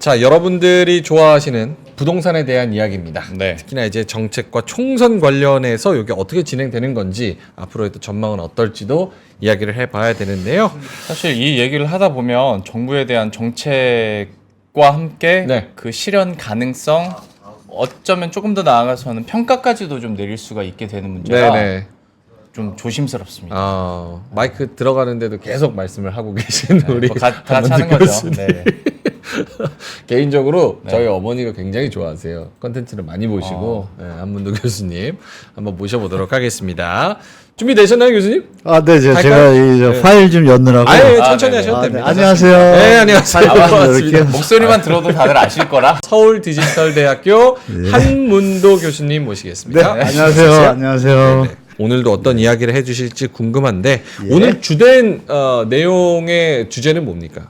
자, 여러분들이 좋아하시는 부동산에 대한 이야기입니다. 네. 특히나 이제 정책과 총선 관련해서 이게 어떻게 진행되는 건지 앞으로의 또 전망은 어떨지도 이야기를 해봐야 되는데요. 사실 이 얘기를 하다 보면 정부에 대한 정책과 함께 네. 그 실현 가능성, 어쩌면 조금 더 나아가서는 평가까지도 좀 내릴 수가 있게 되는 문제라 네네. 좀 조심스럽습니다. 마이크 들어가는데도 계속 말씀을 하고 계신 우리 다 같이 하는 거죠. 네. 개인적으로 네. 저희 어머니가 굉장히 좋아하세요. 컨텐츠를 많이 보시고 한문도 교수님 한번 모셔보도록 하겠습니다. 준비되셨나요, 교수님? 네, 제가 네. 파일 좀 연느라고. 천천히 네네. 하셔도 네, 됩니다. 안녕하세요. 네, 안녕하세요. 파일 좀 반갑습니다. 이렇게. 목소리만 들어도 다들 아실 거라. 서울디지털대학교 한문도 교수님 모시겠습니다. 네, 안녕하세요. 네. 오늘도 어떤 이야기를 해주실지 궁금한데 예. 오늘 주된 내용의 주제는 뭡니까?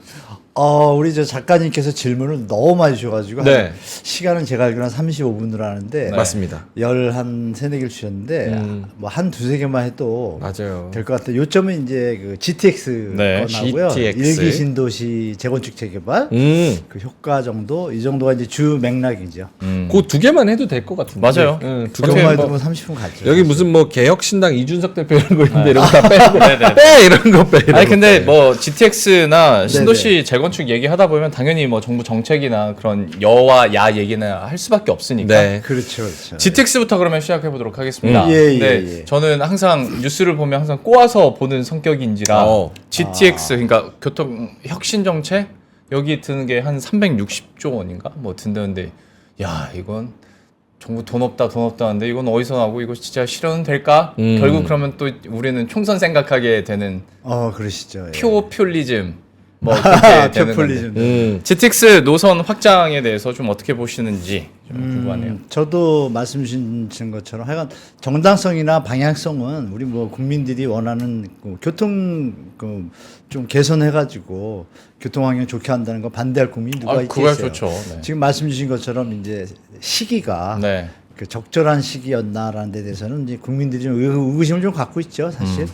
우리 작가님께서 질문을 너무 많이 주셔가지고 네. 시간은 제가 알기로는 35분으로 하는데 맞습니다. 한 세네 개를 주셨는데 뭐 한 두세 개만 해도 맞아요. 될 것 같아요. 요점은 이제 그 GTX 네, 건하고요. GTX. 일기 신도시 재건축 재개발 그 효과 정도 이 정도가 이제 주 맥락이죠. 그 두 개만 해도 될 것 같은데. 맞아요. 두 그것만 개만 해도 해도 뭐 30분 갔죠. 여기 무슨 뭐 개혁신당 이준석 대표 이런 거 있는데 이런 거 다 빼고 네네. 빼 이런 거 빼. 이런 아니 거 근데 빼. 뭐 GTX나 신도시 재건축 얘기하다 보면 당연히 뭐 정부 정책이나 그런 여와 야 얘기는 할 수밖에 없으니까. 네. 그렇죠. GTX부터 그러면 시작해 보도록 하겠습니다. 예, 근데 예. 저는 항상 뉴스를 보면 항상 꼬아서 보는 성격인지라 GTX 그러니까 교통 혁신 정책 여기 드는 게 한 360조 원인가 뭐 든다는데 야 이건 정부 돈 없다 하는데 이건 어디서 나고 이거 진짜 실현은 될까? 결국 그러면 또 우리는 총선 생각하게 되는 그러시죠. 예. 표퓰리즘 뭐 그렇게 되는 표퓰리즘. 건데 GTX 노선 확장에 대해서 좀 어떻게 보시는지 좀 궁금하네요. 저도 말씀 주신 것처럼 하여간 정당성이나 방향성은 우리 뭐 국민들이 원하는 그 교통 좀 개선해가지고 교통 환경 좋게 한다는 거 반대할 국민이 누가 그거 있겠어요. 좋죠. 네. 지금 말씀 주신 것처럼 이제 시기가 네. 그 적절한 시기였나라는 데 대해서는 이제 국민들이 좀 의구심을 좀 갖고 있죠, 사실.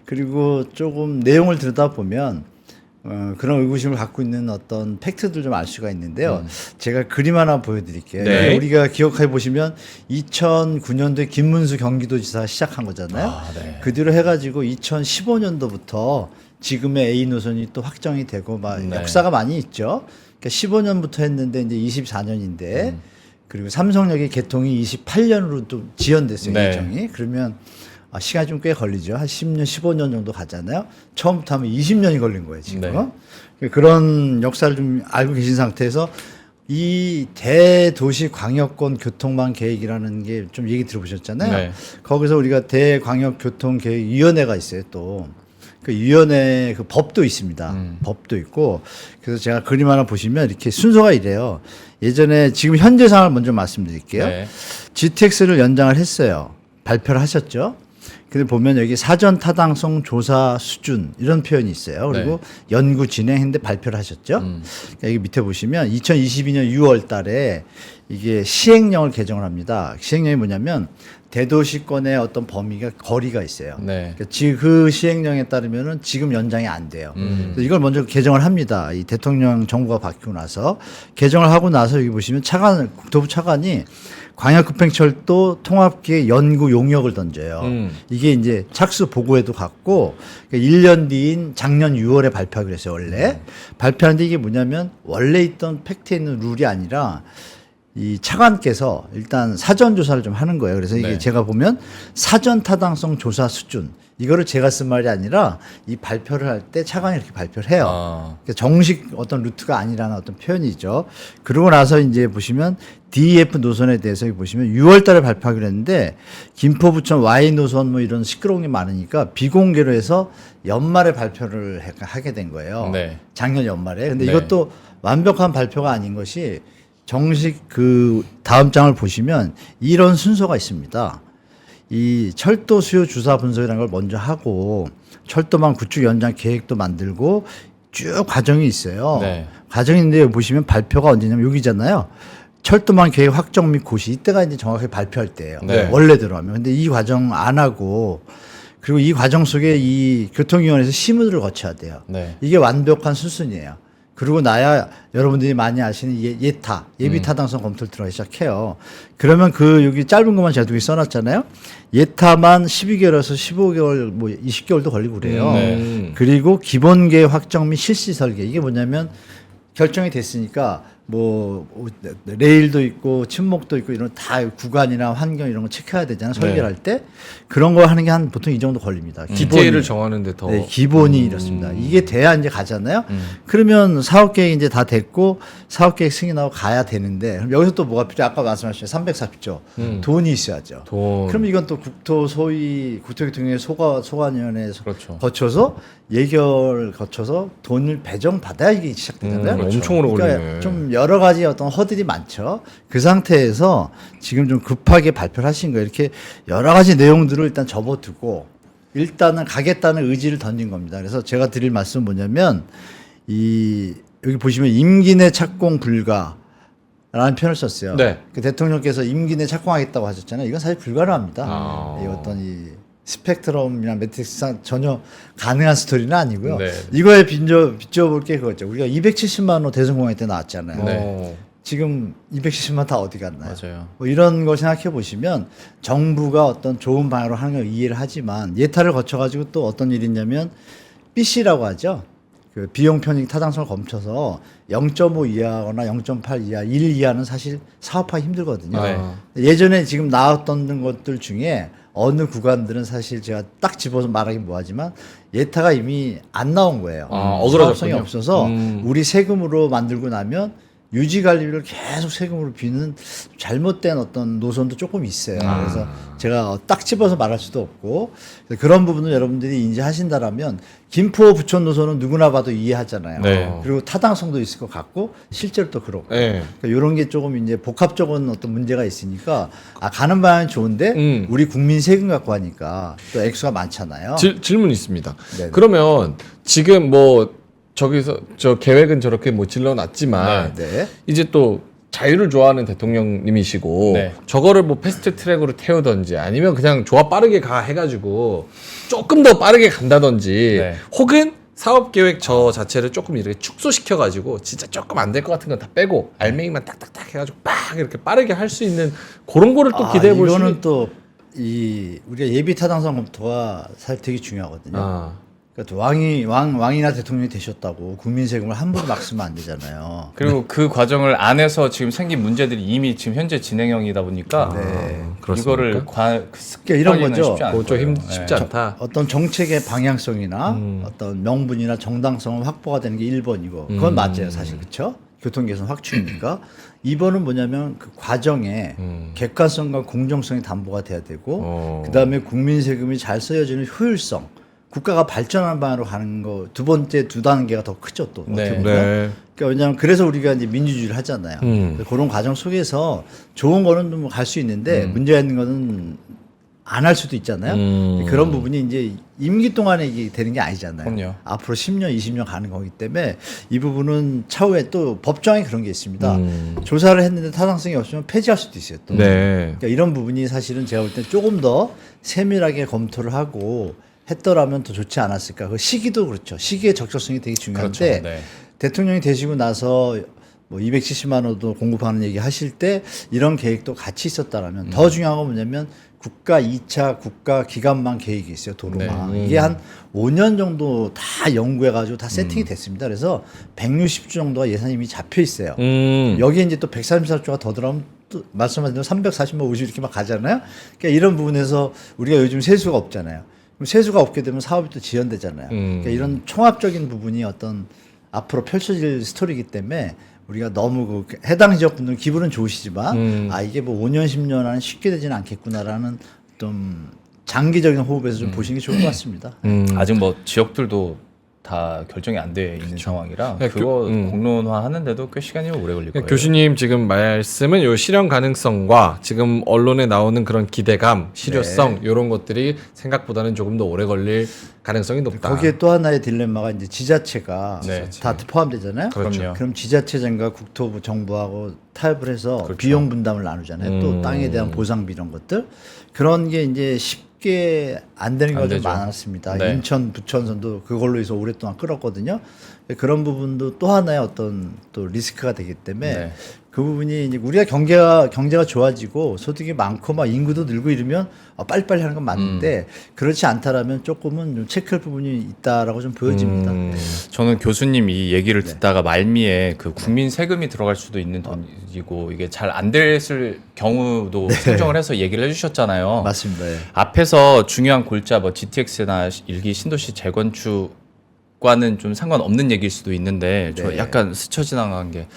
그리고 조금 내용을 들여다보면 그런 의구심을 갖고 있는 어떤 팩트들 좀 알 수가 있는데요. 제가 그림 하나 보여드릴게요. 네. 우리가 기억해 보시면 2009년도에 김문수 경기도지사 시작한 거잖아요. 네. 그 뒤로 해가지고 2015년도부터 지금의 A 노선이 또 확정이 되고 막 네. 역사가 많이 있죠. 그러니까 15년부터 했는데 이제 24년인데 그리고 삼성역의 개통이 28년으로 또 지연됐어요. 네. 일정이. 그러면 시간이 좀 꽤 걸리죠. 한 10년, 15년 정도 가잖아요. 처음부터 하면 20년이 걸린 거예요, 지금. 네. 그런 역사를 좀 알고 계신 상태에서 이 대도시 광역권 교통망 계획이라는 게 좀 얘기 들어보셨잖아요. 네. 거기서 우리가 대광역교통계획위원회가 있어요, 또. 그 위원회 그 법도 있습니다. 법도 있고. 그래서 제가 그림 하나 보시면 이렇게 순서가 이래요. 예전에 지금 현재 상황을 먼저 말씀드릴게요. 네. GTX를 연장을 했어요. 발표를 하셨죠. 근데 보면 여기 사전 타당성 조사 수준 이런 표현이 있어요. 그리고 연구 진행했는데 발표를 하셨죠. 그러니까 여기 밑에 보시면 2022년 6월 달에 이게 시행령을 개정을 합니다. 시행령이 뭐냐면 대도시권의 어떤 범위가 거리가 있어요. 네. 그러니까 지금 그 시행령에 따르면은 지금 연장이 안 돼요. 그래서 이걸 먼저 개정을 합니다. 이 대통령 정부가 바뀌고 나서 개정을 하고 나서 여기 보시면 국토부 차관이 광역급행철도 통합계획 연구 용역을 던져요. 이게 이제 착수 보고에도 갔고, 그러니까 1년 뒤인 작년 6월에 발표하기로 했어요, 원래. 발표하는데 이게 뭐냐면, 원래 있던 팩트에 있는 룰이 아니라, 이 차관께서 일단 사전 조사를 좀 하는 거예요. 그래서 이게 제가 보면 사전 타당성 조사 수준, 이거를 제가 쓴 말이 아니라 이 발표를 할 때 차관이 이렇게 발표를 해요. 그러니까 정식 어떤 루트가 아니라는 어떤 표현이죠. 그러고 나서 이제 보시면 DEF 노선에 대해서 보시면 6월 달에 발표하기로 했는데 김포 부천 Y 노선 뭐 이런 시끄러운 게 많으니까 비공개로 해서 연말에 발표를 하게 된 거예요. 네. 작년 연말에. 근데 네. 이것도 완벽한 발표가 아닌 것이 정식 그 다음 장을 보시면 이런 순서가 있습니다. 이 철도 수요 주사 분석이라는 걸 먼저 하고 철도망 구축 연장 계획도 만들고 쭉 과정이 있어요. 네. 과정인데 보시면 발표가 언제냐면 여기잖아요. 철도망 계획 확정 및 고시 이때가 이제 정확하게 발표할 때예요. 네. 원래대로 하면. 근데 이 과정 안 하고 그리고 이 과정 속에 이 교통위원회에서 심의를 거쳐야 돼요. 네. 이게 완벽한 수순이에요. 그러고 나야 여러분들이 많이 아시는 예타, 예비 타당성 검토를 들어가기 시작해요. 그러면 그 여기 짧은 것만 제가 두 개 써놨잖아요. 예타만 12개월에서 15개월, 뭐 20개월도 걸리고 그래요. 그리고 기본계획 확정 및 실시 설계. 이게 뭐냐면 결정이 됐으니까 뭐 레일도 있고 침목도 있고 이런 다 구간이나 환경 이런 거 체크해야 되잖아요. 설계를 할 때 그런 거 하는 게 한 보통 이 정도 걸립니다. 디테일을 정하는데 더 네, 기본이 이렇습니다. 이게 돼야 이제 가잖아요. 그러면 사업 계획이 이제 다 됐고 사업 계획 승인하고 가야 되는데 그럼 여기서 또 뭐가 필요? 아까 말씀하신 340조 돈이 있어야죠. 돈. 그럼 이건 또 국토교통위원회 소관위원회에서 그렇죠. 거쳐서 예결 거쳐서 돈을 배정 받아야 이게 시작되잖아요. 그렇죠. 엄청 오래 걸리네. 그러니까 좀 여러 가지 어떤 허들이 많죠. 그 상태에서 지금 좀 급하게 발표를 하신 거예요. 이렇게 여러 가지 내용들을 일단 접어두고 일단은 가겠다는 의지를 던진 겁니다. 그래서 제가 드릴 말씀은 뭐냐면 여기 보시면 임기 내 착공 불가라는 표현을 썼어요. 네. 그 대통령께서 임기 내 착공하겠다고 하셨잖아요. 이건 사실 불가능합니다. 이 어떤 이 스펙트럼이나 매트릭스상 전혀 가능한 스토리는 아니고요. 네. 이거에 비춰볼 게 그거죠. 우리가 270만 호 대성공회 때 나왔잖아요. 네. 지금 270만 다 어디 갔나요? 맞아요. 뭐 이런 거 생각해 보시면 정부가 어떤 좋은 방향으로 하는 걸 이해를 하지만 예타를 거쳐가지고 또 어떤 일이 있냐면 BC라고 하죠. 그 비용 편익 타당성을 검쳐서 0.5 이하거나 0.8 이하, 1 이하는 사실 사업하기 힘들거든요. 네. 예전에 지금 나왔던 것들 중에 어느 구간들은 사실 제가 딱 집어서 말하기 뭐하지만 예타가 이미 안 나온 거예요. 억울하셨군요. 사업성이 없어서 우리 세금으로 만들고 나면 유지관리비를 계속 세금으로 비는 잘못된 어떤 노선도 조금 있어요. 그래서 제가 딱 집어서 말할 수도 없고 그런 부분을 여러분들이 인지하신다라면 김포 부천 노선은 누구나 봐도 이해하잖아요. 네. 그리고 타당성도 있을 것 같고 실제로 또 그렇고 네. 그러니까 이런 게 조금 이제 복합적인 어떤 문제가 있으니까 가는 방향은 좋은데 우리 국민 세금 갖고 하니까 또 액수가 많잖아요. 질문 있습니다. 네네. 그러면 지금 뭐 저기서 저 계획은 저렇게 뭐 질러놨지만 네. 이제 또 자유를 좋아하는 대통령님이시고 네. 저거를 뭐 패스트 트랙으로 태우던지 아니면 그냥 조합 빠르게 가 해가지고 조금 더 빠르게 간다든지 네. 혹은 사업 계획 저 자체를 조금 이렇게 축소시켜가지고 진짜 조금 안 될 것 같은 건 다 빼고 알맹이만 딱딱딱 해가지고 빡 이렇게 빠르게 할 수 있는 그런 거를 또 기대해 볼 수 이거는 있는. 또 우리가 예비 타당성 검토가 사실 되게 중요하거든요. 그러니까 왕이나 대통령이 되셨다고 국민 세금을 함부로 막 쓰면 안 되잖아요. 그리고 그 과정을 안에서 지금 생긴 문제들이 이미 지금 현재 진행형이다 보니까 이거를 그러니까 이런 거죠. 쉽지 않을 그거 좀 거예요. 쉽지 않다. 어떤 정책의 방향성이나 어떤 명분이나 정당성은 확보가 되는 게 1번이고 그건 맞아요. 사실 그렇죠. 교통개선 확충이니까 2번은 뭐냐면 그 과정에 객관성과 공정성이 담보가 돼야 되고 그다음에 국민 세금이 잘 쓰여지는 효율성 국가가 발전하는 방향으로 가는 거 두 번째 두 단계가 더 크죠 또 네. 어떻게 보면. 네. 그러니까 왜냐하면 그래서 우리가 이제 민주주의를 하잖아요. 그런 과정 속에서 좋은 거는 뭐 갈 수 있는데 문제가 있는 거는 안 할 수도 있잖아요. 그런 부분이 이제 임기 동안에 이게 되는 게 아니잖아요. 그럼요. 앞으로 10년, 20년 가는 거기 때문에 이 부분은 차후에 또 법정에 그런 게 있습니다. 조사를 했는데 타당성이 없으면 폐지할 수도 있어요. 또. 네. 그러니까 이런 부분이 사실은 제가 볼 때 조금 더 세밀하게 검토를 하고 했더라면 더 좋지 않았을까. 그 시기도 그렇죠. 시기의 적절성이 되게 중요한데 그렇죠. 네. 대통령이 되시고 나서 뭐 270만 호도 공급하는 얘기 하실 때 이런 계획도 같이 있었다라면 더 중요한 건 뭐냐면 국가 2차 국가 기간만 계획이 있어요. 도로망. 이게 한 5년 정도 다 연구해가지고 다 세팅이 됐습니다. 그래서 160조 정도가 예산이 이미 잡혀 있어요. 여기에 이제 또 134조가 더 들어가면 또 말씀하신 대로 340만 50 이렇게 막 가잖아요. 그러니까 이런 부분에서 우리가 요즘 세수가 없잖아요. 그럼 세수가 없게 되면 사업이 또 지연되잖아요. 그러니까 이런 총합적인 부분이 어떤 앞으로 펼쳐질 스토리이기 때문에 우리가 너무 그 해당 지역분들은 기분은 좋으시지만 이게 뭐 5년 10년 안에 쉽게 되지는 않겠구나라는 좀 장기적인 호흡에서 좀 보시는 게 좋을 것 같습니다. 아직 뭐 지역들도 다 결정이 안 돼 있는 상황이라 그러니까 그거 공론화 하는데도 꽤 시간이 오래 걸릴 거예요. 교수님 지금 말씀은 요 실현 가능성과 지금 언론에 나오는 그런 기대감, 실효성 이런 것들이 생각보다는 조금 더 오래 걸릴 가능성이 높다. 거기에 또 하나의 딜레마가 이제 지자체가 네. 다 포함되잖아요. 그럼요. 그럼 지자체장과 국토부 정부하고 타협을 해서 비용 분담을 나누잖아요. 또 땅에 대한 보상비 이런 것들 그런 게 이제 쉽게 안 되는 안 경우가 좀 되죠. 많았습니다. 네. 인천 부천선도 그걸로 해서 오랫동안 끌었거든요. 그런 부분도 또 하나의 어떤 또 리스크가 되기 때문에 네. 그 부분이 이제 우리가 경제가 좋아지고 소득이 많고 막 인구도 늘고 이러면 빨리빨리 하는 건 맞는데 그렇지 않다라면 조금은 좀 체크할 부분이 있다라고 좀 보여집니다. 네. 저는 교수님 이 얘기를 듣다가 말미에 그 국민 세금이 들어갈 수도 있는 돈이고 이게 잘 안 됐을 경우도 상정을 해서 얘기를 해주셨잖아요. 맞습니다. 예. 앞에서 중요한 골자 뭐 GTX나 일기 신도시 재건축과는 좀 상관없는 얘기일 수도 있는데 저 네. 약간 스쳐 지나간 게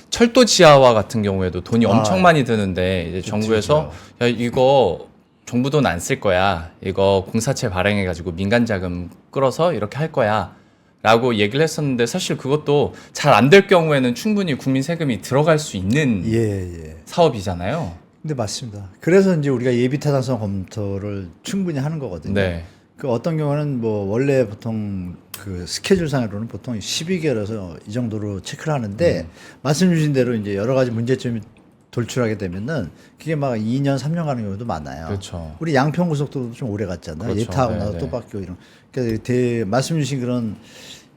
철도 지하화 같은 경우에도 돈이 엄청 많이 드는데 이제 정부에서 야 이거 정부 돈 안 쓸 거야. 이거 공사채 발행해 가지고 민간 자금 끌어서 이렇게 할 거야. 라고 얘기를 했었는데 사실 그것도 잘 안 될 경우에는 충분히 국민 세금이 들어갈 수 있는 예. 사업이잖아요. 근데 맞습니다. 그래서 이제 우리가 예비 타당성 검토를 충분히 하는 거거든요. 네. 그 어떤 경우는 뭐 원래 보통 그 스케줄상으로는 보통 12개월에서 이 정도로 체크를 하는데 말씀 주신 대로 이제 여러 가지 문제점이 돌출하게 되면은 그게 막 2년, 3년 가는 경우도 많아요. 그렇죠. 우리 양평고속도로도 좀 오래 갔잖아요. 그렇죠. 예타하고 나서 네, 또 네. 바뀌고 이런. 그러니까 말씀 주신 그런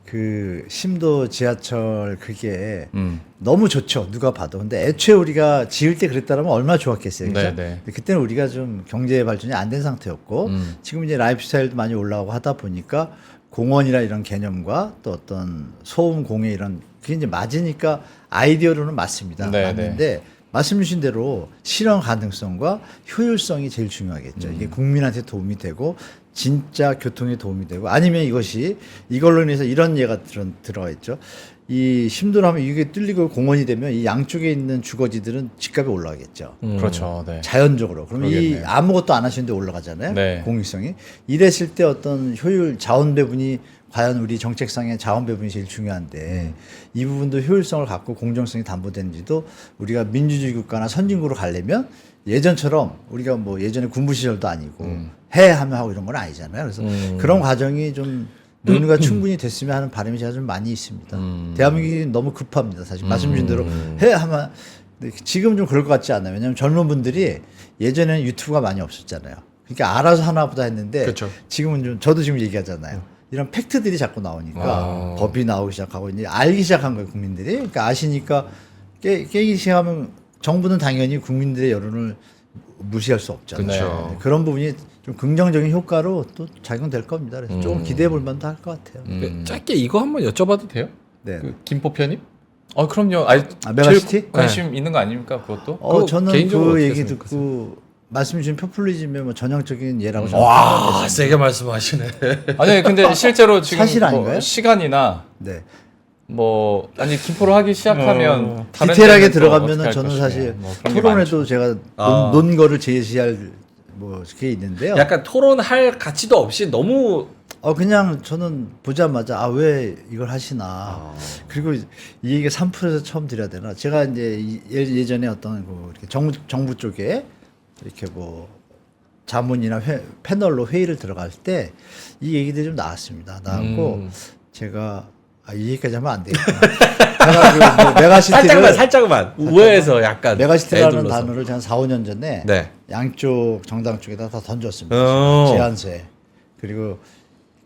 그 심도 지하철 그게 너무 좋죠. 누가 봐도. 근데 애초에 우리가 지을 때 그랬다면 얼마나 좋았겠어요. 그죠? 네, 네. 근데 그때는 우리가 좀 경제 발전이 안 된 상태였고 지금 이제 라이프 스타일도 많이 올라오고 하다 보니까 공원이나 이런 개념과 또 어떤 소음 공해 이런 그게 이제 맞으니까 아이디어로는 맞습니다. 네, 맞는데 말씀 주신 대로 실현 가능성과 효율성이 제일 중요하겠죠. 이게 국민한테 도움이 되고 진짜 교통에 도움이 되고 아니면 이걸로 인해서 이런 예가 들어가 있죠. 이 심도하면 이게 뚫리고 공원이 되면 이 양쪽에 있는 주거지들은 집값이 올라가겠죠. 그렇죠. 네. 자연적으로. 그러면 이 그러겠네요. 아무것도 안 하시는데 올라가잖아요. 네. 공익성이. 이랬을 때 어떤 효율, 자원 배분이 과연 우리 정책상의 자원 배분이 제일 중요한데 이 부분도 효율성을 갖고 공정성이 담보되는지도 우리가 민주주의 국가나 선진국으로 가려면 예전처럼 우리가 뭐 예전에 군부 시절도 아니고 해 하면 하고 이런 건 아니잖아요. 그래서 그런 과정이 좀 논의가 충분히 됐으면 하는 바람이 제가 좀 많이 있습니다. 대한민국이 너무 급합니다. 사실 말씀 주신 대로 해 하면 지금 좀 그럴 것 같지 않아요. 왜냐하면 젊은 분들이 예전에는 유튜브가 많이 없었잖아요. 그러니까 알아서 하나보다 했는데 그렇죠. 지금은 좀 저도 지금 얘기하잖아요. 이런 팩트들이 자꾸 나오니까 법이 나오기 시작하고 이제 알기 시작한 거예요. 국민들이. 그러니까 아시니까 깨기 시작하면 정부는 당연히 국민들의 여론을 무시할 수 없잖아요. 그렇죠. 네, 그런 부분이 좀 긍정적인 효과로 또 작용될 겁니다. 그래서 조금 기대해 볼 만도 할 것 같아요. 짧게 이거 한번 여쭤봐도 돼요? 네. 그 김포 편입? 그럼요. 메가시티? 제일 관심 있는 거 아닙니까? 그것도? 그거 저는 개인적으로 그 어떻게 얘기 생각하세요? 듣고 말씀 주신 포퓰리즘의 뭐 전형적인 예라고 저는 와, 생각했습니다. 세게 말씀하시네. 아니 근데 실제로 지금 사실 아닌가요? 뭐 시간이나 네. 뭐 아니 김포로 하기 시작하면 다른 디테일하게 데는 또 들어가면은 어떻게 할 저는 것이며, 사실 뭐 그런 게 토론에도 많죠. 제가 아. 논 거를 제시할 뭐 그게 있는데요. 약간 토론할 가치도 없이 너무 그냥 저는 보자마자 왜 이걸 하시나. 그리고 이 얘기 3%에서 처음 드려야 되나. 제가 이제 예전에 어떤 그 이렇게 정부 쪽에 이렇게 뭐 자문이나 패널로 회의를 들어갈 때 이 얘기들이 좀 나왔습니다. 나왔고 제가 이 얘기까지 하면 안 되겠구나. 제가 그 메가시티를 살짝만 우회해서 약간 메가시티라는 애둘러서. 단어를 제가 4, 5년 전에 네. 양쪽 정당 쪽에다 다 던졌습니다. 어. 제안서에. 그리고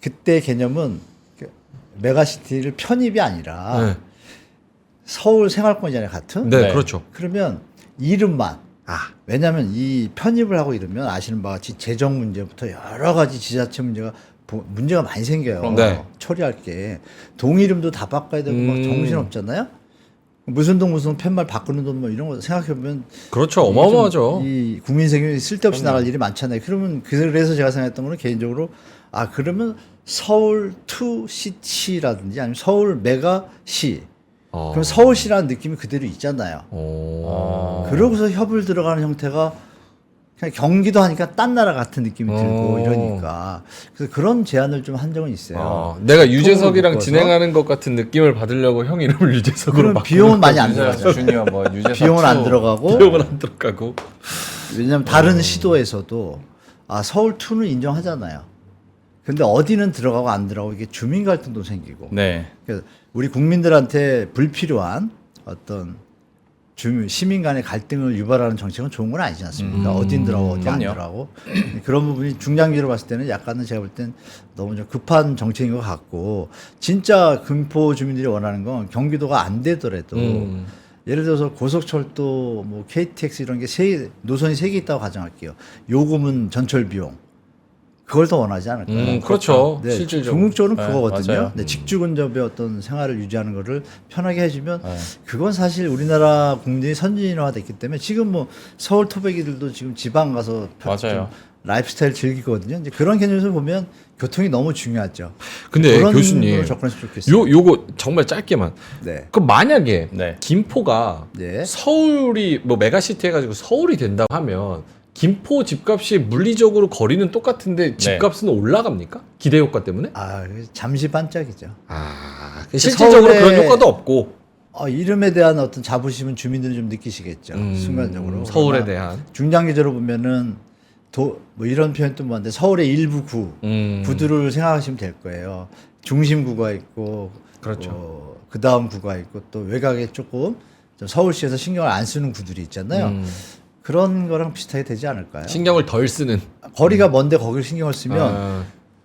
그때 개념은 메가시티를 편입이 아니라 네. 서울 생활권이잖아요, 같은. 네, 네. 그렇죠. 그러면 이름만. 왜냐하면 이 편입을 하고 이러면 아시는 바와 같이 재정 문제부터 여러 가지 지자체 문제가 많이 생겨요. 네. 처리할 게. 동 이름도 다 바꿔야 되고 막 정신 없잖아요. 무슨 동 무슨 팻말 바꾸는 돈 뭐 이런 거 생각해 보면 그렇죠. 어마어마하죠. 이 국민 세금이 쓸데없이 나갈 일이 많잖아요. 그러면 그래서 제가 생각했던 거는 개인적으로 그러면 서울 투 시티라든지 아니면 서울 메가시 그럼 서울시라는 느낌이 그대로 있잖아요. 그러고서 협을 들어가는 형태가 그냥 경기도 하니까 딴 나라 같은 느낌이 들고 이러니까 그래서 그런 제안을 좀 한 적은 있어요. 내가 유재석이랑 묶어서. 진행하는 것 같은 느낌을 받으려고 형 이름을 유재석으로 그럼 바꾸는 비용은 많이 안 유재석 들어가죠. 주니어 뭐 유재석 비용은 안 투. 들어가고 비용은 안 들어가고. 왜냐하면 다른 시도에서도 서울 2는 인정하잖아요. 근데 어디는 들어가고 안 들어가고 이게 주민 갈등도 생기고. 네. 그래서 우리 국민들한테 불필요한 어떤 시민 간의 갈등을 유발하는 정책은 좋은 건 아니지 않습니까? 어딘 들어가고 어디 안 그럼요. 들어가고 그런 부분이 중장기로 봤을 때는 약간은 제가 볼 땐 너무 좀 급한 정책인 것 같고 진짜 금포 주민들이 원하는 건 경기도가 안 되더라도 예를 들어서 고속철도 뭐 KTX 이런 게 노선이 3개 있다고 가정할게요. 요금은 전철 비용 그걸 더 원하지 않을까요? 그렇죠. 네, 실질적으로. 궁극적으로 네, 그거거든요. 맞아요. 네, 직주 근접의 어떤 생활을 유지하는 거를 편하게 해주면 그건 사실 우리나라 국민이 선진화됐기 때문에 지금 뭐 서울 토백이들도 지금 지방 가서 맞아요. 라이프스타일 즐기거든요. 이제 그런 개념에서 보면 교통이 너무 중요하죠. 근데 그런 교수님, 걸로 접근했으면 좋겠어요. 요거 정말 짧게만. 네. 그 만약에 네. 김포가 네. 서울이 뭐 메가시티 해가지고 서울이 된다고 하면 김포 집값이 물리적으로 거리는 똑같은데 집값은 올라갑니까? 기대 효과 때문에? 아, 잠시 반짝이죠. 실질적으로 서울에- 그런 효과도 없고. 이름에 대한 어떤 자부심은 주민들이 좀 느끼시겠죠. 순간적으로. 서울에 그러나 대한. 중장기적으로 보면은 뭐 이런 표현도 뭐한데 서울의 일부 구들을 생각하시면 될 거예요. 중심구가 있고, 그렇죠. 그 다음 구가 있고 또 외곽에 조금 좀 서울시에서 신경을 안 쓰는 구들이 있잖아요. 그런 거랑 비슷하게 되지 않을까요? 신경을 덜 쓰는. 거리가 먼데 거기를 신경을 쓰면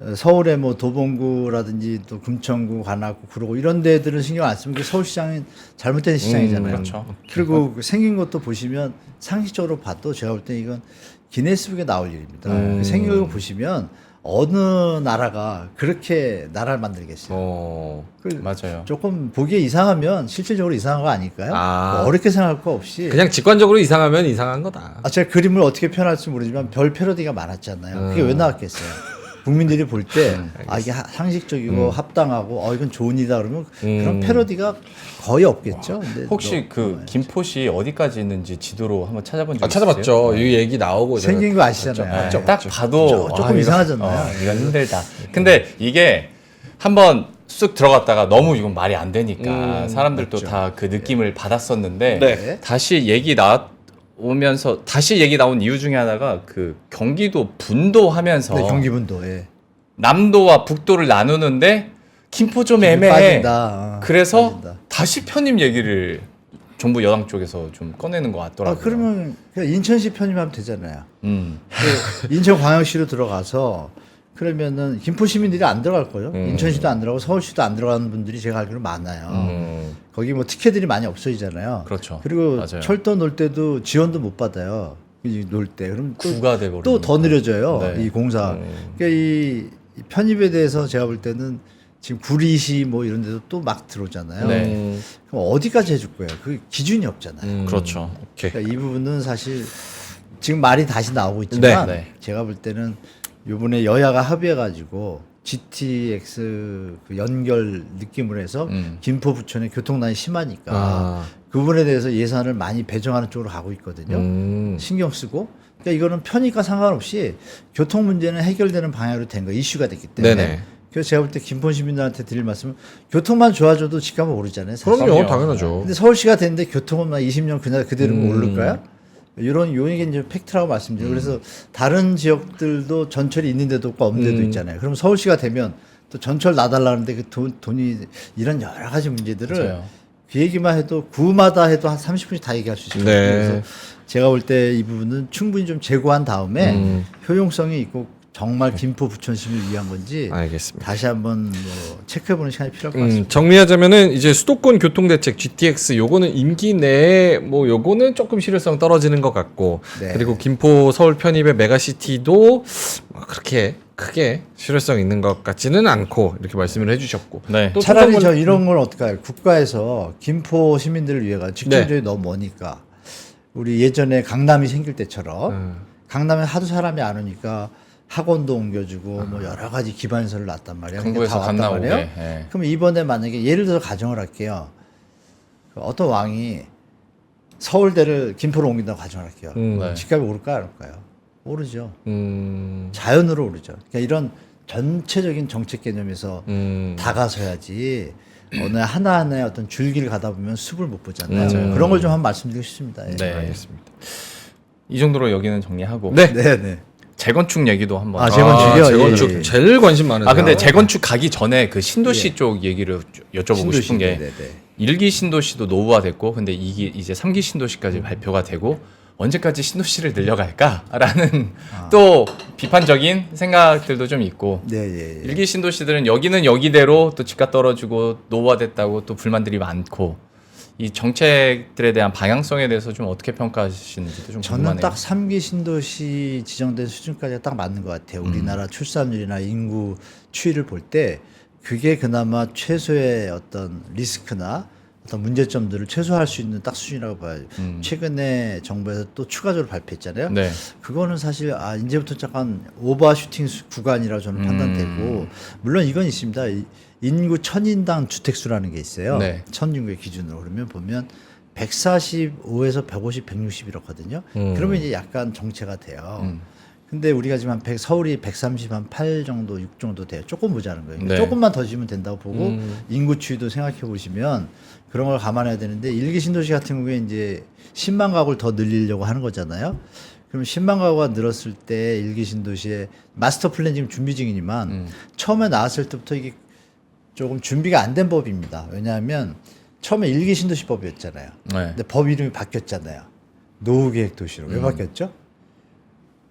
아, 서울의 뭐 도봉구라든지 또 금천구, 관악구, 구로구 이런 데들은 신경 안 쓰면 서울시장은 잘못된 시장이잖아요. 그렇죠. 그리고 생긴 것도 보시면 상식적으로 봐도 제가 볼 때 이건 기네스북에 나올 일입니다. 생긴 거 보시면 어느 나라가 그렇게 나라를 만들겠어요. 맞아요. 조금 보기에 이상하면 실질적으로 이상한 거 아닐까요? 뭐 어렵게 생각할 거 없이. 그냥 직관적으로 이상하면 이상한 거다. 제가 그림을 어떻게 표현할지 모르지만 별 패러디가 많았잖아요. 그게 왜 나왔겠어요? 국민들이 볼 때 이게 상식적이고 합당하고 이건 좋은 일이다 그러면 그런 패러디가 거의 없겠죠. 근데 혹시 그 김포시 어디까지 있는지 지도로 한번 찾아본 적 있으세요? 찾아봤죠. 이 얘기 나오고 생긴 거 아시잖아요. 네, 딱 봐도 조금 이거- 이상하잖아요. 이건 힘들다. 근데 이게 한번 쑥 들어갔다가 너무 이건 말이 안 되니까 사람들도 맞죠. 다 그 느낌을 받았었는데 네. 다시 얘기 나오면서 다시 얘기 나온 이유 중에 하나가 그 경기도 분도하면서 네, 경기분도. 예. 남도와 북도를 나누는데 김포 좀 애매해. 빠진다. 그래서 빠진다. 다시 편입 얘기를 정부 여당 쪽에서 좀 꺼내는 것 같더라고요. 그러면 그냥 인천시 편입하면 되잖아요. 음. 인천광역시로 들어가서 그러면은 김포 시민들이 안 들어갈 거예요. 인천시도 안 들어가고 서울시도 안 들어가는 분들이 제가 알기로 많아요. 거기 뭐 티켓들이 많이 없어지잖아요. 그렇죠. 그리고 맞아요. 철도 놀 때도 지원도 못 받아요. 놀 때. 그럼 구가 돼버리니까. 또 더 느려져요. 네. 이 공사. 그러니까 이 편입에 대해서 제가 볼 때는 지금 구리시 뭐 이런 데도 또 막 들어오잖아요. 네. 그럼 어디까지 해줄 거예요? 그 기준이 없잖아요. 그렇죠. 오케이. 그러니까 이 부분은 사실 지금 말이 다시 나오고 있지만 네. 네. 제가 볼 때는 이번에 여야가 합의해가지고 GTX 그 연결 느낌으로 해서 김포 부천의 교통난이 심하니까 그 부분에 대해서 예산을 많이 배정하는 쪽으로 가고 있거든요. 신경 쓰고. 그러니까 이거는 편의과 상관없이 교통 문제는 해결되는 방향으로 된 거 이슈가 됐기 때문에. 네네. 그래서 제가 볼 때 김포 시민들한테 드릴 말씀은 교통만 좋아져도 집값은 오르잖아요. 사실. 그럼요, 당연하죠. 근데 서울시가 됐는데 교통은 막 20년 그대로 오를까요? 이런 요인이 이제 팩트라고 말씀드려요. 그래서 다른 지역들도 전철이 있는 데도 없고 없는 데도 있잖아요. 그럼 서울시가 되면 또 전철 놔달라는데 그 돈이 이런 여러 가지 문제들을 맞아요. 그 얘기만 해도 구마다 해도 한 30분씩 다 얘기할 수 있을 것 같아요. 그래서 제가 볼 때 이 부분은 충분히 좀 제고한 다음에 효용성이 있고 정말 김포 부천 시민을 위한 건지 알겠습니다. 다시 한번 뭐 체크해보는 시간이 필요할 것 같습니다. 정리하자면은 이제 수도권 교통대책 GTX 요거는 임기 내에 뭐 요거는 조금 실효성 떨어지는 것 같고 네. 그리고 김포 서울 편입의 메가시티도 뭐 그렇게 크게 실효성 있는 것 같지는 않고 이렇게 말씀을 해주셨고 네. 또 차라리 총선관- 저 이런 걸 어떻게 할까요? 국가에서 김포 시민들을 위해가 직접적이 너무 머니까 우리 예전에 강남이 생길 때처럼 강남에 하도 사람이 안 오니까 학원도 옮겨주고 뭐 여러 가지 기반시설을 놨단 말이에요. 그러니까 강북에서 다 왔단 갔나 오게. 말이에요. 예. 그럼 이번에 만약에 예를 들어 가정을 할게요. 그 어떤 왕이 서울대를 김포로 옮긴다고 가정을 할게요. 네. 집값이 오를까요, 안 오를까요? 오르죠. 음, 자연으로 오르죠. 그러니까 이런 전체적인 정책 개념에서 음. 다가서야지 어느 하나하나의 어떤 줄기를 가다 보면 숲을 못 보잖아요. 맞아요. 그런 걸 좀 한번 말씀드리고 싶습니다. 예. 네. 알겠습니다. 이 정도로 여기는 정리하고 네. 네, 네. 재건축 얘기도 한번. 아, 재건축이요? 재건축 예, 예. 제일 관심 많은데. 근데 재건축 가기 전에 그 신도시 쪽 얘기를 여쭤보고 신도시, 싶은 게 네, 네, 네. 1기 신도시도 노후화됐고 근데 이제 3기 신도시까지 발표가 되고 언제까지 신도시를 늘려갈까라는 또 비판적인 생각들도 좀 있고 네, 예, 예. 1기 신도시들은 여기는 여기대로 또 집값 떨어지고 노후화됐다고 또 불만들이 많고 이 정책들에 대한 방향성에 대해서 좀 어떻게 평가하시는지도 좀 저는 궁금하네요. 딱 3기 신도시 지정된 수준까지가 딱 맞는 것 같아요. 우리나라 출산율이나 인구 추이를 볼 때 그게 그나마 최소의 어떤 리스크나 어떤 문제점들을 최소화할 수 있는 딱 수준이라고 봐요. 최근에 정부에서 또 추가적으로 발표했잖아요. 네. 그거는 사실 이제부터 잠깐 오버슈팅 구간이라고 저는 판단되고 물론 이건 있습니다. 인구 1000인당 주택수라는 게 있어요. 네. 1000인구의 기준으로 그러면 보면 145에서 150, 160 이렇거든요. 그러면 이제 약간 정체가 돼요. 근데 우리가 지금 서울이 130, 한 8 정도, 6 정도 돼요. 조금 모자란 거예요. 네. 조금만 더 지면 된다고 보고 인구 추이도 생각해 보시면 그런 걸 감안해야 되는데 1기 신도시 같은 경우에 이제 10만 가구를 더 늘리려고 하는 거잖아요. 그럼 10만 가구가 늘었을 때 1기 신도시의 마스터 플랜 지금 준비 중이지만 처음에 나왔을 때부터 이게 조금 준비가 안 된 법입니다. 왜냐하면 처음에 1기 신도시법이었잖아요. 네. 근데 법 이름이 바뀌었잖아요. 노후계획도시로. 왜 바뀌었죠?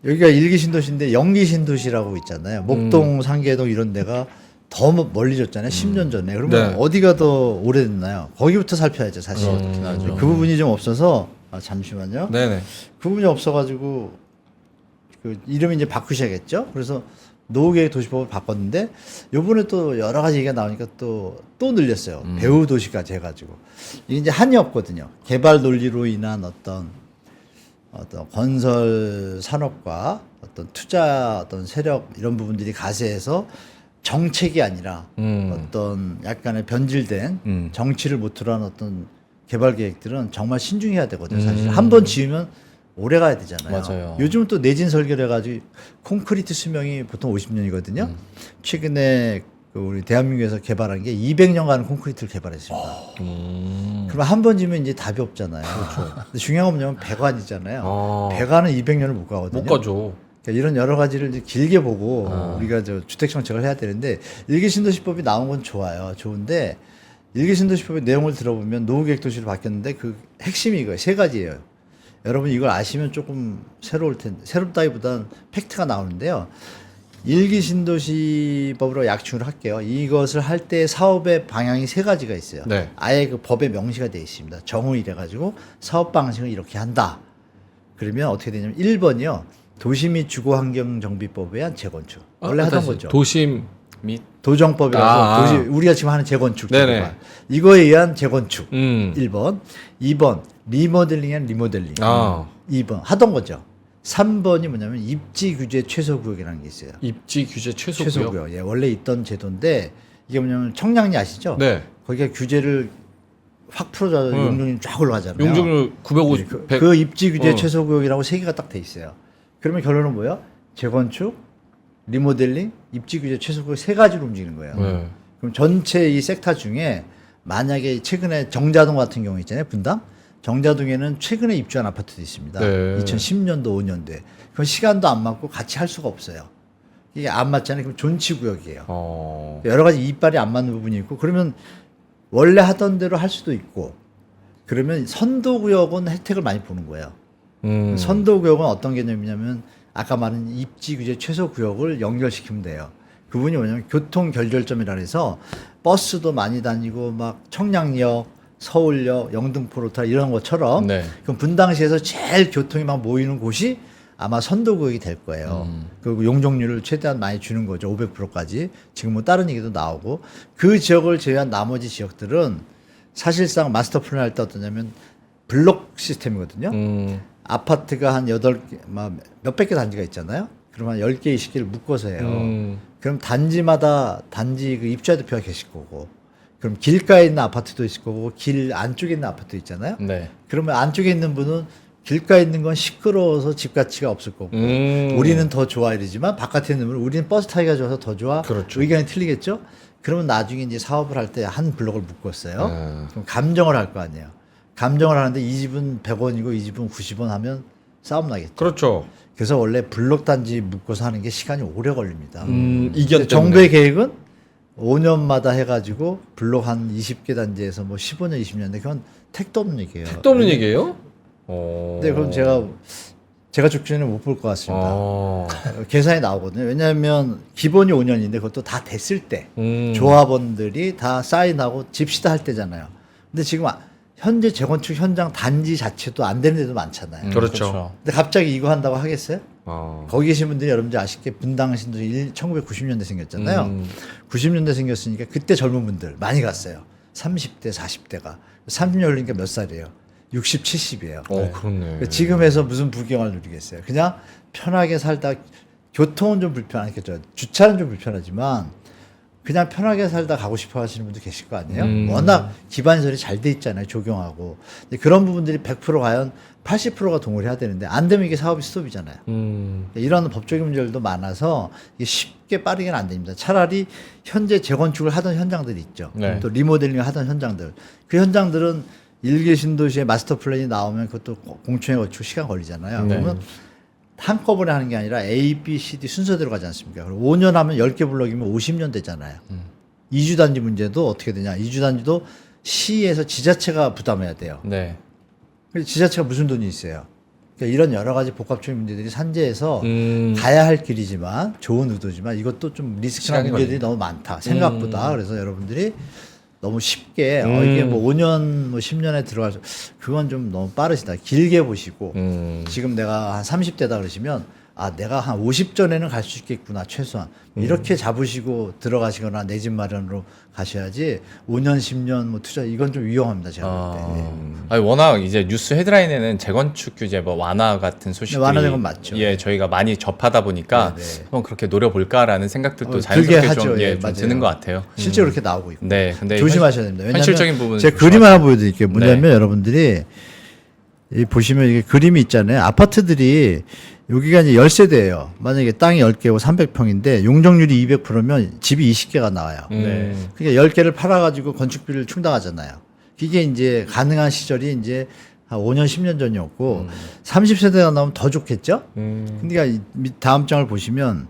여기가 1기 신도시인데 0기 신도시라고 있잖아요. 목동, 상계동 이런 데가 더 멀리 졌잖아요. 10년 전에. 그러면 네. 어디가 더 오래됐나요? 거기부터 살펴야죠, 사실. 하죠. 그 부분이 좀 없어서 잠시만요. 네네. 그 부분이 없어가지고 그 이름이 이제 바꾸셔야겠죠. 그래서 노후계획 도시법을 바꿨는데 요번에 또 여러 가지 얘기가 나오니까 또 늘렸어요. 배후 도시까지 해가지고 이게 이제 한이 없거든요. 개발 논리로 인한 어떤 건설 산업과 어떤 투자 어떤 세력 이런 부분들이 가세해서 정책이 아니라 어떤 약간의 변질된 정치를 모토로 한 어떤 개발 계획들은 정말 신중해야 되거든요. 사실 한 번 지으면 오래 가야 되잖아요. 맞아요. 요즘은 또 내진 설계를 해가지고 콘크리트 수명이 보통 50년이거든요. 최근에 그 우리 대한민국에서 개발한 게 200년 가는 콘크리트를 개발했습니다. 그럼 한 번 지면 이제 답이 없잖아요. 그렇죠. 근데 중요한 건 뭐냐면 배관이잖아요. 배관은 200년을 못 가거든요. 못 가죠. 그러니까 이런 여러 가지를 이제 길게 보고 우리가 주택 정책을 해야 되는데 일기 신도시법이 나온 건 좋아요. 좋은데 일기 신도시법의 내용을 들어보면 노후계획 도시로 바뀌었는데 그 핵심이 이거예요. 세 가지예요. 여러분 이걸 아시면 조금 새로울 텐데 새롭다기보다는 팩트가 나오는데요. 일기 신도시법으로 약충을 할게요. 이것을 할 때 사업의 방향이 세 가지가 있어요. 네. 아예 그 법에 명시가 되어 있습니다. 정의 이래가지고 사업 방식을 이렇게 한다. 그러면 어떻게 되냐면 1번이요. 도시 및 주거환경정비법에 의한 재건축. 원래 하던 다시. 거죠. 도심 및 도정법이라서 도시, 우리가 지금 하는 재건축. 네네. 이거에 의한 재건축. 음. 1번. 2번. 리모델링 앤 리모델링. 아. 2번. 하던 거죠. 3번이 뭐냐면 입지 규제 최소 구역이라는 게 있어요. 입지 규제 최소 최소 구역. 구역. 예, 원래 있던 제도인데 이게 뭐냐면 청량리 아시죠? 네. 거기가 규제를 확 풀어줘서 용적률이 쫙 올라가잖아요. 용적률 950, 100. 그 입지 규제 최소 구역이라고 세 개가 딱 돼 있어요. 그러면 결론은 뭐예요? 재건축, 리모델링, 입지 규제 최소 구역 세 가지로 움직이는 거예요. 네. 그럼 전체 이 섹터 중에 만약에 최근에 정자동 같은 경우 있잖아요. 분당. 정자동에는 최근에 입주한 아파트도 있습니다. 네. 2010년도, 5년도에. 그럼 시간도 안 맞고 같이 할 수가 없어요. 이게 안 맞잖아요. 그럼 존치구역이에요. 여러 가지 이빨이 안 맞는 부분이 있고 그러면 원래 하던 대로 할 수도 있고 그러면 선도구역은 혜택을 많이 보는 거예요. 선도구역은 어떤 개념이냐면 아까 말한 입지 규제 최소 구역을 연결시키면 돼요. 그분이 뭐냐면 교통 결절점이라 해서 버스도 많이 다니고 막 청량역, 서울역, 영등포 로타 이런 것처럼 네. 그럼 분당시에서 제일 교통이 막 모이는 곳이 아마 선도구역이 될 거예요. 그리고 용적률을 최대한 많이 주는 거죠. 500%까지. 지금 뭐 다른 얘기도 나오고 그 지역을 제외한 나머지 지역들은 사실상 마스터 플랜 할 때 어떠냐면 블록 시스템이거든요. 아파트가 한 8개, 몇백 개 단지가 있잖아요. 그럼 한 10개, 20개를 묶어서 해요. 그럼 단지마다 단지 그 입주자 대표가 계실 거고 그럼 길가에 있는 아파트도 있을 거고 길 안쪽에 있는 아파트 있잖아요. 네. 그러면 안쪽에 있는 분은 길가에 있는 건 시끄러워서 집 가치가 없을 거고 우리는 더 좋아 이러지만 바깥에 있는 분은 우리는 버스 타기가 좋아서 더 좋아. 그렇죠. 의견이 틀리겠죠. 그러면 나중에 이제 사업을 할 때 한 블록을 묶었어요. 그럼 감정을 할 거 아니에요. 감정을 하는데 이 집은 100원이고 이 집은 90원 하면 싸움 나겠죠. 그렇죠. 그래서 원래 블록 단지 묶어서 하는 게 시간이 오래 걸립니다. 이견 때문에. 정부의 계획은 5년마다 해가지고 블록 한 20개 단지에서 뭐 15년, 20년인데 그건 택도 없는 얘기예요. 택도 없는 얘기예요? 근데 그럼 제가 죽지는 못 볼 것 같습니다. 계산이 나오거든요. 왜냐하면 기본이 5년인데 그것도 다 됐을 때 조합원들이 다 사인하고 집시다 할 때잖아요. 근데 지금 현재 재건축 현장 단지 자체도 안 되는 데도 많잖아요. 그렇죠. 근데 갑자기 이거 한다고 하겠어요? 거기 계신 분들이 여러분들 아쉽게 분당 신도시 1990년대 생겼잖아요. 90년대 생겼으니까 그때 젊은 분들 많이 갔어요. 30대, 40대가. 30년 흘리니까 몇 살이에요? 60, 70이에요. 그렇네. 지금에서 무슨 부경을 누리겠어요. 그냥 편하게 살다 교통은 좀 불편하겠죠. 주차는 좀 불편하지만 그냥 편하게 살다 가고 싶어 하시는 분도 계실 거 아니에요? 워낙 기반시설이 잘 돼 있잖아요. 조경하고. 근데 그런 부분들이 100% 과연 80%가 동의해야 되는데 안 되면 이게 사업이 스톱이잖아요. 이런 법적인 문제들도 많아서 이게 쉽게 빠르게는 안 됩니다. 차라리 현재 재건축을 하던 현장들이 있죠. 네. 또 리모델링을 하던 현장들. 그 현장들은 일개 신도시의 마스터 플랜이 나오면 그것도 공청회 거치고 시간 걸리잖아요. 네. 그러면 한꺼번에 하는 게 아니라 A, B, C, D 순서대로 가지 않습니까? 그리고 5년 하면 10개 블럭이면 50년 되잖아요. 이주단지 문제도 어떻게 되냐. 이주단지도 시에서 지자체가 부담해야 돼요. 네. 그래서 지자체가 무슨 돈이 있어요. 그러니까 이런 여러 가지 복합적인 문제들이 산재에서 가야 할 길이지만 좋은 의도지만 이것도 좀 리스크나 문제들이 너무 많다. 생각보다. 그래서 여러분들이 너무 쉽게 이게 뭐 5년 뭐 10년에 들어갈 수 그건 좀 너무 빠르시다. 길게 보시고 지금 내가 한 30대다 그러시면 내가 한 50 전에는 갈 수 있겠구나 최소한 이렇게 잡으시고 들어가시거나 내 집 마련으로 가셔야지 5년 10년 뭐 투자 이건 좀 위험합니다 제가 볼 때. 아니, 워낙 이제 뉴스 헤드라인에는 재건축 규제 뭐 완화 같은 소식들이 완화된 건 맞죠. 예, 저희가 많이 접하다 보니까 네네. 한번 그렇게 노려볼까라는 생각들도 들게 자연스럽게 하죠. 좀, 예, 좀 맞아요. 드는 것 같아요. 실제로 그렇게 나오고 있고. 네, 근데 조심하셔야 됩니다. 왜냐하면 현실적인 부분은 제가 조심하세요. 그림 하나 보여드릴게요. 뭐냐면 여러분들이 이 보시면 이게 그림이 있잖아요. 아파트들이 여기가 이제 10세대예요. 만약에 땅이 10개고 300평인데 용적률이 200%면 집이 20개가 나와요. 네. 그러니까 10개를 팔아가지고 건축비를 충당하잖아요. 이게 이제 가능한 시절이 이제 한 5년, 10년 전이었고 30세대가 나오면 더 좋겠죠? 그러니까 이 다음 장을 보시면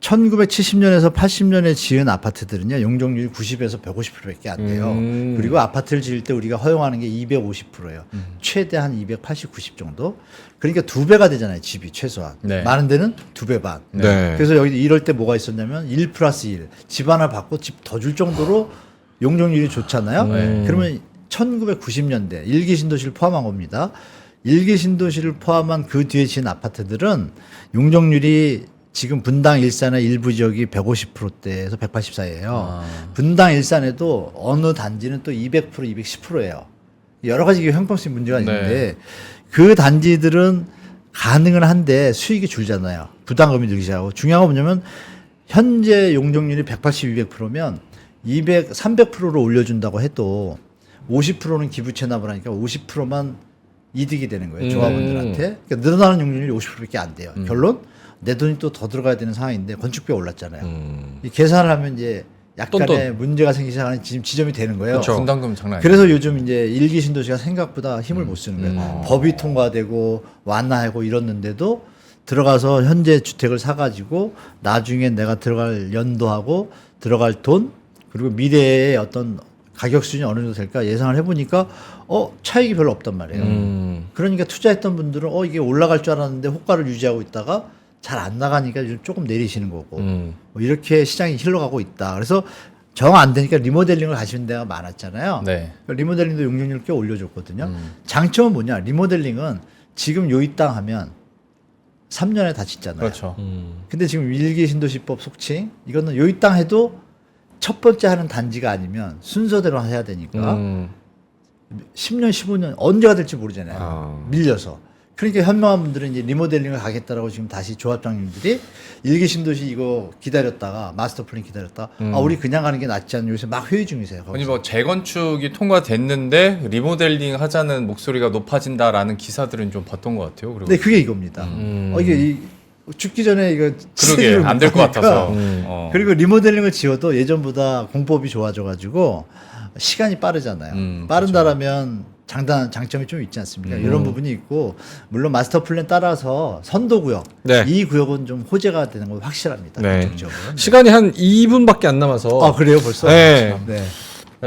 1970년에서 80년에 지은 아파트들은요, 용적률이 90에서 150%밖에 안 돼요. 그리고 아파트를 지을 때 우리가 허용하는 게 250%예요. 최대 한 280, 90 정도. 그러니까 2배가 되잖아요, 집이 최소한. 네. 많은 데는 2배 반. 네. 그래서 여기 이럴 때 뭐가 있었냐면 1 플러스 1. 집 하나 받고 집 더 줄 정도로 용적률이 좋잖아요. 그러면 1990년대 일기 신도시를 포함한 겁니다. 일기 신도시를 포함한 그 뒤에 지은 아파트들은 용적률이 지금 분당 일산의 일부 지역이 150%대에서 180 사이예요. 분당 일산에도 어느 단지는 또 200%, 210%예요. 여러 가지 형평성 문제가 있는데 그 단지들은 가능은 한데 수익이 줄잖아요. 부담금이 늘기 시작하고 중요한 건 뭐냐면 현재 용적률이 180, 200%면 200, 300%로 올려준다고 해도 50%는 기부 체납을 하니까 50%만 이득이 되는 거예요. 조합원들한테. 그러니까 늘어나는 용적률이 50%밖에 안 돼요. 결론 내 돈이 또 더 들어가야 되는 상황인데 건축비가 올랐잖아요. 이 계산을 하면 이제 약간의 문제가 생기기 시작하는 지점이 되는 거예요. 그렇죠. 분담금 장난 아니에요. 그래서 요즘 이제 일기 신도시가 생각보다 힘을 못 쓰는 거예요. 법이 통과되고 완화하고 이랬는데도 들어가서 현재 주택을 사가지고 나중에 내가 들어갈 연도하고 들어갈 돈 그리고 미래의 어떤 가격 수준이 어느 정도 될까 예상을 해보니까 차익이 별로 없단 말이에요. 그러니까 투자했던 분들은 이게 올라갈 줄 알았는데 호가를 유지하고 있다가 잘 안 나가니까 요즘 조금 내리시는 거고 뭐 이렇게 시장이 흘러가고 있다. 그래서 정 안 되니까 리모델링을 가시는 데가 많았잖아요. 네. 리모델링도 용적률 꽤 올려줬거든요. 장점은 뭐냐? 리모델링은 지금 요이 땅 하면 3년에 다 짓잖아요. 그렇죠. 근데 지금 일기 신도시법 속칭 이거는 요이 땅 해도 첫 번째 하는 단지가 아니면 순서대로 해야 되니까 10년, 15년 언제가 될지 모르잖아요. 밀려서. 그러니까 현명한 분들은 이제 리모델링을 가겠다라고 지금 다시 조합장님들이 일기 신도시 이거 기다렸다가 마스터 플랜 기다렸다. 우리 그냥 가는 게 낫지 않냐 요새 막 회의 중이세요. 아니 뭐 재건축이 통과됐는데 리모델링 하자는 목소리가 높아진다라는 기사들은 좀 봤던 것 같아요. 그리고 네, 그게 이겁니다. 이게 죽기 전에 이거 그러게 안 될 것 같아서. 그리고 리모델링을 지어도 예전보다 공법이 좋아져가지고 시간이 빠르잖아요. 빠른다라면 장점이 좀 있지 않습니까? 이런 부분이 있고 물론 마스터 플랜 따라서 선도구역 네. 이 구역은 좀 호재가 되는 건 확실합니다. 네. 이쪽 지역은. 시간이 한 2분밖에 안 남아서. 아 그래요 벌써? 네. 네.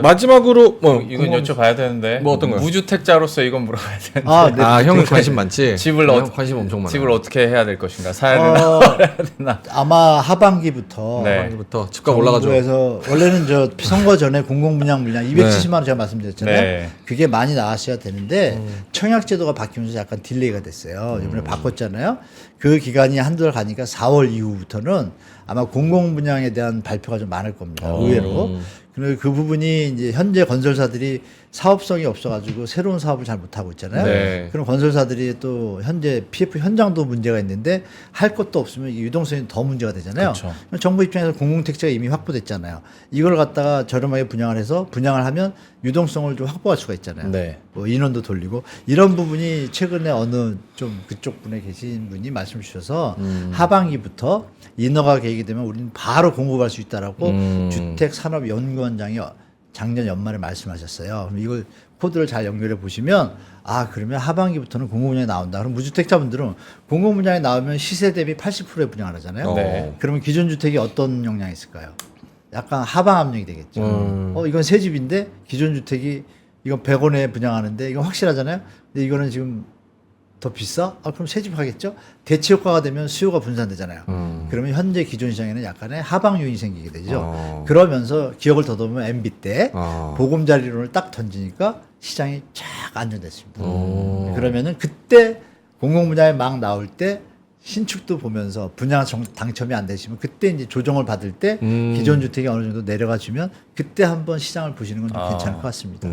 마지막으로 뭐 이건 여쭤봐야 되는데 뭐 어떤 거요? 무주택자로서 이건 물어봐야 되는데 아, 네. 아, 형 관심 많지. 집을 형 관심 엄청 많아. 집을 어떻게 해야 될 것인가 사야 되나 말아야 되나 아마 하반기부터 네. 부터 집값 올라가죠. 정부에서 원래는 저 선거 전에 공공분양 물량 270만 원 제가 말씀드렸잖아요. 네. 그게 많이 나왔어야 되는데 청약제도가 바뀌면서 약간 딜레이가 됐어요. 이번에 바꿨잖아요. 그 기간이 한두 달 가니까 4월 이후부터는 아마 공공분양에 대한 발표가 좀 많을 겁니다. 의외로. 그리고 그 부분이 이제 현재 건설사들이 사업성이 없어가지고 새로운 사업을 잘 못하고 있잖아요. 네. 그럼 건설사들이 또 현재 PF 현장도 문제가 있는데 할 것도 없으면 이게 유동성이 더 문제가 되잖아요. 그렇죠. 그럼 정부 입장에서 공공택지가 이미 확보됐잖아요. 이걸 갖다가 저렴하게 분양을 해서 분양을 하면 유동성을 좀 확보할 수가 있잖아요. 네. 뭐 인원도 돌리고 이런 부분이 최근에 어느 좀 그쪽 분에 계신 분이 말씀 주셔서 하반기부터 인허가 계획이 되면 우리는 바로 공급할 수 있다라고 주택산업연구원장이 작년 연말에 말씀하셨어요. 그럼 이걸 코드를 잘 연결해 보시면 아 그러면 하반기부터는 공공분양이 나온다. 그럼 무주택자분들은 공공분양이 나오면 시세 대비 80%의 분양을 하잖아요. 네. 그러면 기존 주택이 어떤 영향이 있을까요? 약간 하방 압력이 되겠죠. 이건 새 집인데 기존 주택이 이건 100원에 분양하는데 이건 확실하잖아요. 근데 이거는 지금 더 비싸? 아, 그럼 새 집 하겠죠? 대체 효과가 되면 수요가 분산되잖아요. 그러면 현재 기존 시장에는 약간의 하방 요인이 생기게 되죠. 그러면서 기억을 더듬으면 MB 때 보금자리론을 딱 던지니까 시장이 쫙 안정됐습니다. 그러면은 그때 공공분야에 막 나올 때 신축도 보면서 분양 당첨이 안 되시면 그때 이제 조정을 받을 때 기존 주택이 어느 정도 내려가주면 그때 한번 시장을 보시는 건 좀 괜찮을 것 같습니다.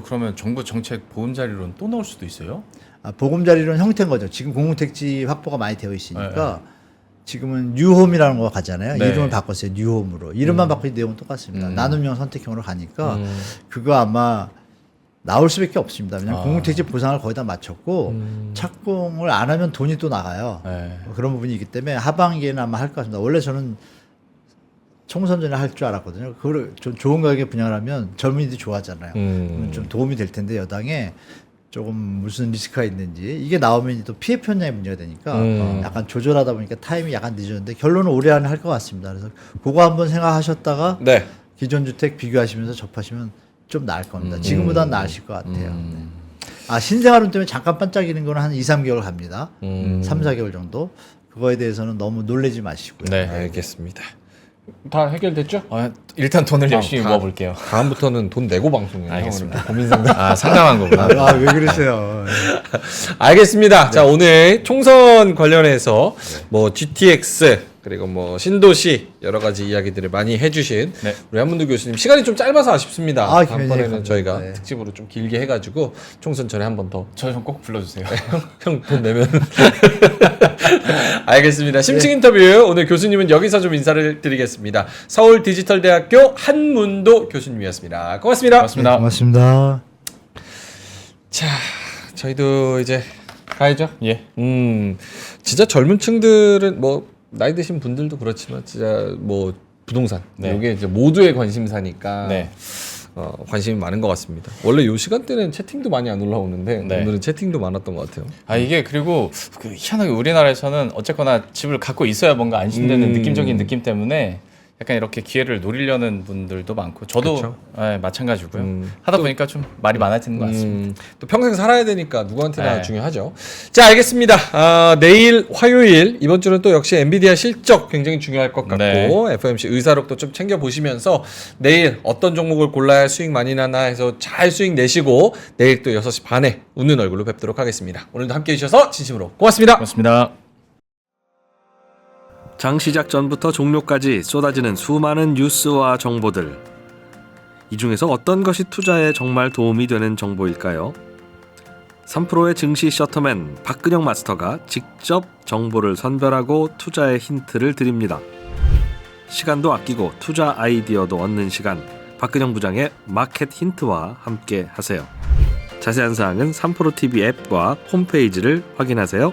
그러면 정부 정책 보금자리론 또 나올 수도 있어요? 아, 보금자리론 형태인 거죠. 지금 공공택지 확보가 많이 되어 있으니까 지금은 뉴홈이라는 거 가잖아요. 네. 이름을 바꿨어요. 뉴홈으로. 이름만 바꾸지 내용은 똑같습니다. 나눔형 선택형으로 가니까 그거 아마 나올 수밖에 없습니다. 왜냐하면 공공택지 보상을 거의 다 마쳤고 착공을 안 하면 돈이 또 나가요. 네. 그런 부분이 있기 때문에 하반기에는 아마 할 것 같습니다. 원래 저는 총선 전에 할 줄 알았거든요. 그걸 좀 좋은 가격에 분양을 하면 젊은이들이 좋아하잖아요. 그러면 좀 도움이 될 텐데 여당에 조금 무슨 리스크가 있는지 이게 나오면 또 피해 편향이 문제가 되니까 약간 조절하다 보니까 타임이 약간 늦었는데 결론은 올해 안에 할 것 같습니다. 그래서 그거 한번 생각하셨다가 네. 기존 주택 비교하시면서 접하시면 좀 나을 겁니다. 지금보다는 나으실 것 같아요. 네. 아 신생아론 때문에 잠깐 반짝이는 거는 한 2, 3개월 갑니다. 3, 4개월 정도. 그거에 대해서는 너무 놀라지 마시고요. 네. 알겠습니다. 다 해결됐죠? 일단 돈을 열심히 다- 모아볼게요. 다음부터는 돈 내고 방송해요. 알겠습니다. 고민 상담. 상담한 거구나. 아, 왜 그러세요? 알겠습니다. 자, 오늘 총선 관련해서 뭐 GTX 그리고 뭐 신도시 여러 가지 이야기들을 많이 해주신 네. 우리 한문두 교수님 시간이 좀 짧아서 아쉽습니다. 아, 다음번에는 굉장히 저희가 네. 특집으로 좀 길게 해가지고 총선 전에 한 번 더. 저 좀 꼭 불러주세요. 형 돈 내면. 알겠습니다. 심층 인터뷰 오늘 교수님은 여기서 좀 인사를 드리겠습니다. 서울 디지털대학교 한문도 교수님이었습니다. 고맙습니다. 고맙습니다. 고맙습니다. 자, 저희도 이제 가야죠. 예. 진짜 젊은 층들은 뭐 나이 드신 분들도 그렇지만 진짜 뭐 부동산 네. 이게 이제 모두의 관심사니까 네. 관심이 많은 것 같습니다. 원래 요 시간대는 채팅도 많이 안 올라오는데 네. 오늘은 채팅도 많았던 것 같아요. 이게 그리고 그 희한하게 우리나라에서는 어쨌거나 집을 갖고 있어야 뭔가 안심되는 느낌적인 느낌 때문에 약간 이렇게 기회를 노리려는 분들도 많고 저도 그쵸. 마찬가지고요. 하다 보니까 좀 말이 많아지는 것 같습니다. 또 평생 살아야 되니까 누구한테나 네. 중요하죠. 자, 알겠습니다. 내일 화요일 이번 주는 또 역시 엔비디아 실적 굉장히 중요할 것 같고 네. FOMC 의사록도 좀 챙겨 보시면서 내일 어떤 종목을 골라야 수익 많이 나나 해서 잘 수익 내시고 내일 또 6시 반에 웃는 얼굴로 뵙도록 하겠습니다. 오늘도 함께해 주셔서 진심으로 고맙습니다. 고맙습니다. 장 시작 전부터 종료까지 쏟아지는 수많은 뉴스와 정보들. 이 중에서 어떤 것이 투자에 정말 도움이 되는 정보일까요? 3프로의 증시 셔터맨 박근영 마스터가 직접 정보를 선별하고 투자의 힌트를 드립니다. 시간도 아끼고 투자 아이디어도 얻는 시간, 박근영 부장의 마켓 힌트와 함께 하세요. 자세한 사항은 3프로TV 앱과 홈페이지를 확인하세요.